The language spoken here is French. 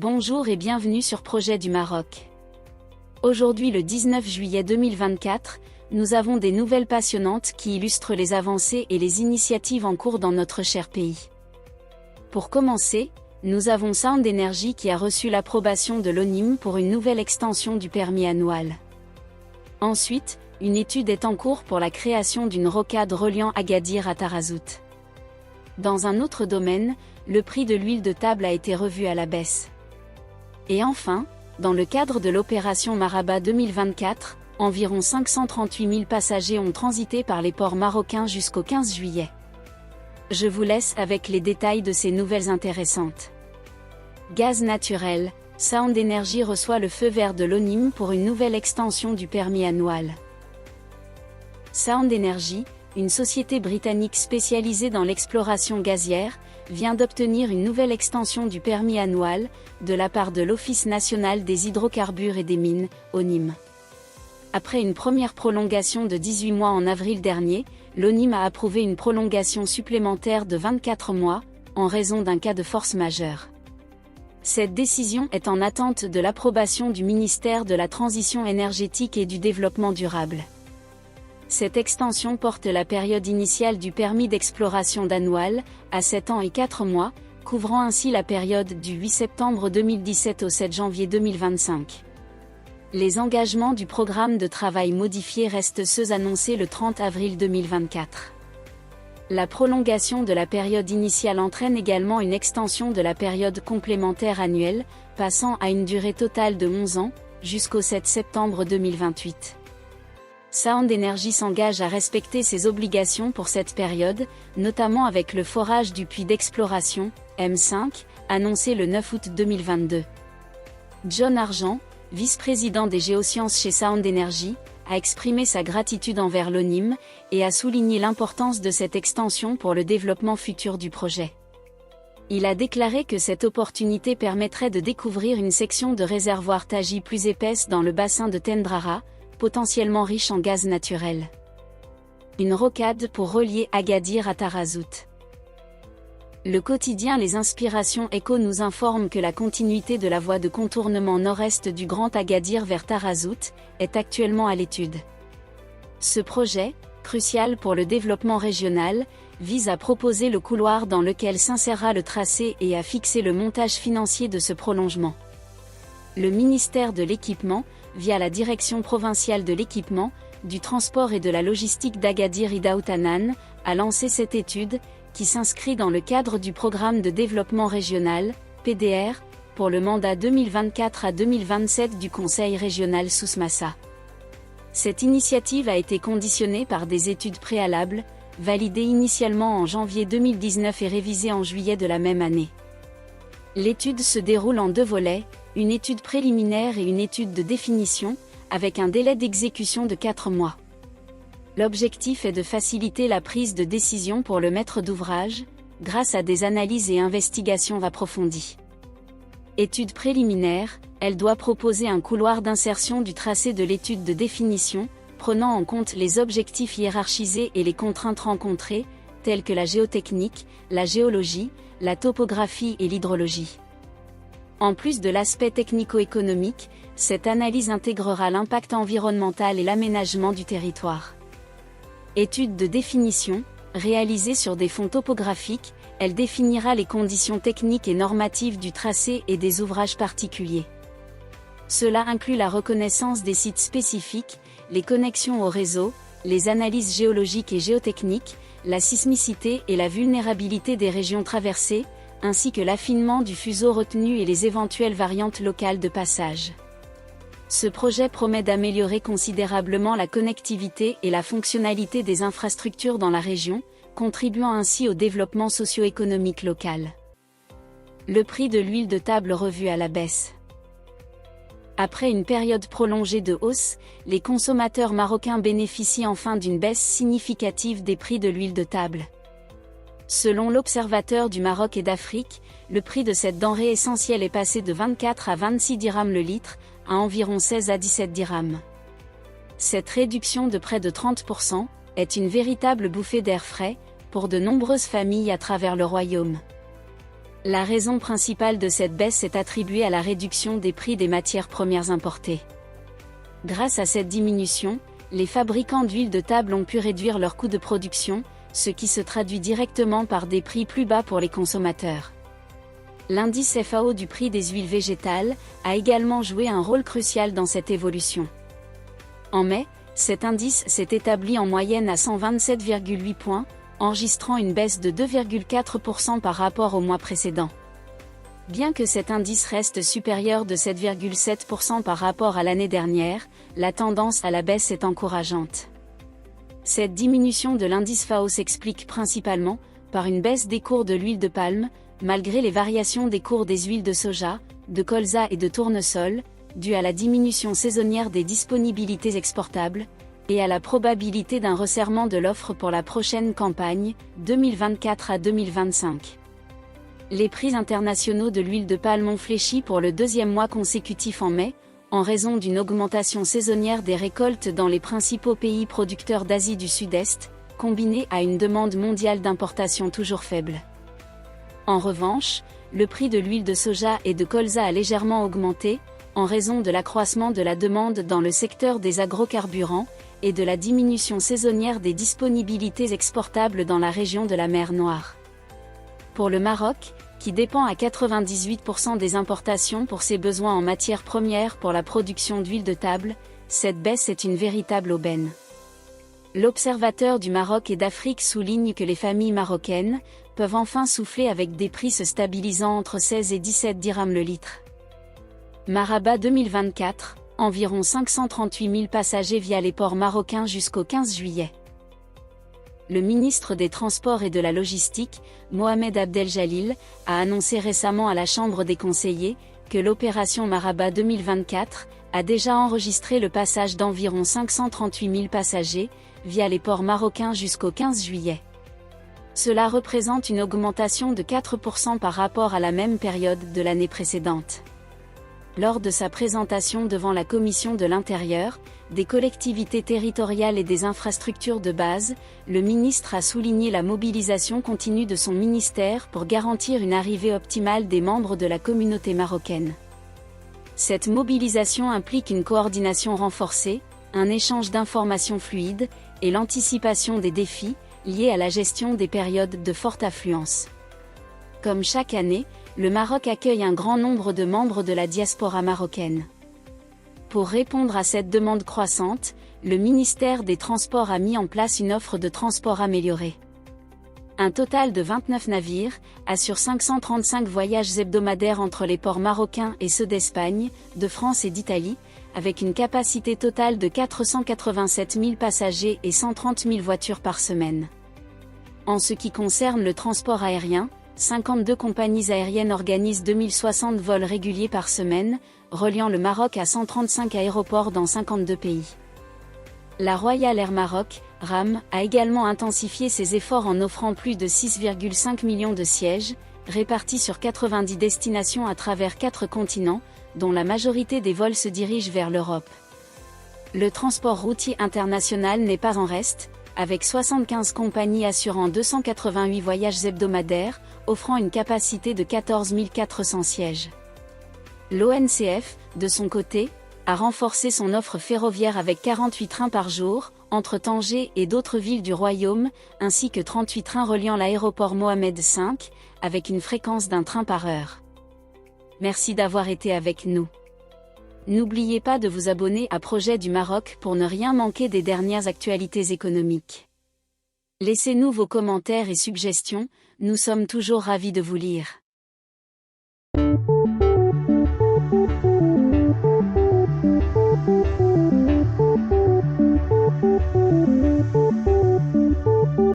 Bonjour et bienvenue sur Projet du Maroc. Aujourd'hui le 19 juillet 2024, nous avons des nouvelles passionnantes qui illustrent les avancées et les initiatives en cours dans notre cher pays. Pour commencer, nous avons Sound Energy qui a reçu l'approbation de l'ONIM pour une nouvelle extension du permis annuel. Ensuite, une étude est en cours pour la création d'une rocade reliant Agadir à Tarazout. Dans un autre domaine, le prix de l'huile de table a été revu à la baisse. Et enfin, dans le cadre de l'opération Maraba 2024, environ 538 000 passagers ont transité par les ports marocains jusqu'au 15 juillet. Je vous laisse avec les détails de ces nouvelles intéressantes. Gaz naturel, Sound Energy reçoit le feu vert de l'ONIM pour une nouvelle extension du permis annuel. Sound Energy, une société britannique spécialisée dans l'exploration gazière, vient d'obtenir une nouvelle extension du permis annuel, de la part de l'Office national des hydrocarbures et des mines, ONIM. Après une première prolongation de 18 mois en avril dernier, l'ONIM a approuvé une prolongation supplémentaire de 24 mois, en raison d'un cas de force majeure. Cette décision est en attente de l'approbation du ministère de la Transition énergétique et du Développement durable. Cette extension porte la période initiale du permis d'exploration d'annuel, à 7 ans et 4 mois, couvrant ainsi la période du 8 septembre 2017 au 7 janvier 2025. Les engagements du programme de travail modifié restent ceux annoncés le 30 avril 2024. La prolongation de la période initiale entraîne également une extension de la période complémentaire annuelle, passant à une durée totale de 11 ans, jusqu'au 7 septembre 2028. Sound Energy s'engage à respecter ses obligations pour cette période, notamment avec le forage du puits d'exploration, M5, annoncé le 9 août 2022. John Argent, vice-président des géosciences chez Sound Energy, a exprimé sa gratitude envers l'ONIM, et a souligné l'importance de cette extension pour le développement futur du projet. Il a déclaré que cette opportunité permettrait de découvrir une section de réservoir Taji plus épaisse dans le bassin de Tendrara, potentiellement riche en gaz naturel. Une rocade pour relier Agadir à Tarazout. Le quotidien Les Inspirations Éco nous informe que la continuité de la voie de contournement nord-est du Grand Agadir vers Tarazout est actuellement à l'étude. Ce projet, crucial pour le développement régional, vise à proposer le couloir dans lequel s'insérera le tracé et à fixer le montage financier de ce prolongement. Le ministère de l'Équipement, via la Direction provinciale de l'équipement, du transport et de la logistique d'Agadir Idaoutanan, a lancé cette étude, qui s'inscrit dans le cadre du programme de développement régional, PDR, pour le mandat 2024 à 2027 du Conseil régional Souss-Massa. Cette initiative a été conditionnée par des études préalables, validées initialement en janvier 2019 et révisées en juillet de la même année. L'étude se déroule en deux volets, une étude préliminaire et une étude de définition, avec un délai d'exécution de 4 mois. L'objectif est de faciliter la prise de décision pour le maître d'ouvrage, grâce à des analyses et investigations approfondies. Étude préliminaire, elle doit proposer un couloir d'insertion du tracé de l'étude de définition, prenant en compte les objectifs hiérarchisés et les contraintes rencontrées, telles que la géotechnique, la géologie, la topographie et l'hydrologie. En plus de l'aspect technico-économique, cette analyse intégrera l'impact environnemental et l'aménagement du territoire. Étude de définition, réalisée sur des fonds topographiques, elle définira les conditions techniques et normatives du tracé et des ouvrages particuliers. Cela inclut la reconnaissance des sites spécifiques, les connexions au réseau, les analyses géologiques et géotechniques, la sismicité et la vulnérabilité des régions traversées, ainsi que l'affinement du fuseau retenu et les éventuelles variantes locales de passage. Ce projet promet d'améliorer considérablement la connectivité et la fonctionnalité des infrastructures dans la région, contribuant ainsi au développement socio-économique local. Le prix de l'huile de table revu à la baisse. Après une période prolongée de hausse, les consommateurs marocains bénéficient enfin d'une baisse significative des prix de l'huile de table. Selon l'Observateur du Maroc et d'Afrique, le prix de cette denrée essentielle est passé de 24 à 26 dirhams le litre, à environ 16 à 17 dirhams. Cette réduction de près de 30% est une véritable bouffée d'air frais, pour de nombreuses familles à travers le royaume. La raison principale de cette baisse est attribuée à la réduction des prix des matières premières importées. Grâce à cette diminution, les fabricants d'huile de table ont pu réduire leurs coûts de production, ce qui se traduit directement par des prix plus bas pour les consommateurs. L'indice FAO du prix des huiles végétales a également joué un rôle crucial dans cette évolution. En mai, cet indice s'est établi en moyenne à 127,8 points, enregistrant une baisse de 2,4% par rapport au mois précédent. Bien que cet indice reste supérieur de 7,7% par rapport à l'année dernière, la tendance à la baisse est encourageante. Cette diminution de l'indice FAO s'explique principalement par une baisse des cours de l'huile de palme, malgré les variations des cours des huiles de soja, de colza et de tournesol, dues à la diminution saisonnière des disponibilités exportables, et à la probabilité d'un resserrement de l'offre pour la prochaine campagne, 2024 à 2025. Les prix internationaux de l'huile de palme ont fléchi pour le deuxième mois consécutif en mai, en raison d'une augmentation saisonnière des récoltes dans les principaux pays producteurs d'Asie du Sud-Est, combinée à une demande mondiale d'importation toujours faible. En revanche, le prix de l'huile de soja et de colza a légèrement augmenté, en raison de l'accroissement de la demande dans le secteur des agrocarburants, et de la diminution saisonnière des disponibilités exportables dans la région de la mer Noire. Pour le Maroc, qui dépend à 98% des importations pour ses besoins en matières premières pour la production d'huile de table, cette baisse est une véritable aubaine. L'Observateur du Maroc et d'Afrique souligne que les familles marocaines peuvent enfin souffler avec des prix se stabilisant entre 16 et 17 dirhams le litre. Maraba 2024, environ 538 000 passagers via les ports marocains jusqu'au 15 juillet. Le ministre des Transports et de la Logistique, Mohamed Abdel-Jalil, a annoncé récemment à la Chambre des conseillers que l'opération Maraba 2024 a déjà enregistré le passage d'environ 538 000 passagers via les ports marocains jusqu'au 15 juillet. Cela représente une augmentation de 4% par rapport à la même période de l'année précédente. Lors de sa présentation devant la Commission de l'Intérieur, des collectivités territoriales et des infrastructures de base, le ministre a souligné la mobilisation continue de son ministère pour garantir une arrivée optimale des membres de la communauté marocaine. Cette mobilisation implique une coordination renforcée, un échange d'informations fluide, et l'anticipation des défis, liés à la gestion des périodes de forte affluence. Comme chaque année, le Maroc accueille un grand nombre de membres de la diaspora marocaine. Pour répondre à cette demande croissante, le ministère des Transports a mis en place une offre de transport améliorée. Un total de 29 navires assure 535 voyages hebdomadaires entre les ports marocains et ceux d'Espagne, de France et d'Italie, avec une capacité totale de 487 000 passagers et 130 000 voitures par semaine. En ce qui concerne le transport aérien, 52 compagnies aériennes organisent 2060 vols réguliers par semaine, reliant le Maroc à 135 aéroports dans 52 pays. La Royal Air Maroc, RAM, a également intensifié ses efforts en offrant plus de 6,5 millions de sièges, répartis sur 90 destinations à travers 4 continents, dont la majorité des vols se dirigent vers l'Europe. Le transport routier international n'est pas en reste, avec 75 compagnies assurant 288 voyages hebdomadaires, offrant une capacité de 14 400 sièges. L'ONCF, de son côté, a renforcé son offre ferroviaire avec 48 trains par jour, entre Tanger et d'autres villes du royaume, ainsi que 38 trains reliant l'aéroport Mohamed V, avec une fréquence d'un train par heure. Merci d'avoir été avec nous. N'oubliez pas de vous abonner à Projet du Maroc pour ne rien manquer des dernières actualités économiques. Laissez-nous vos commentaires et suggestions, nous sommes toujours ravis de vous lire.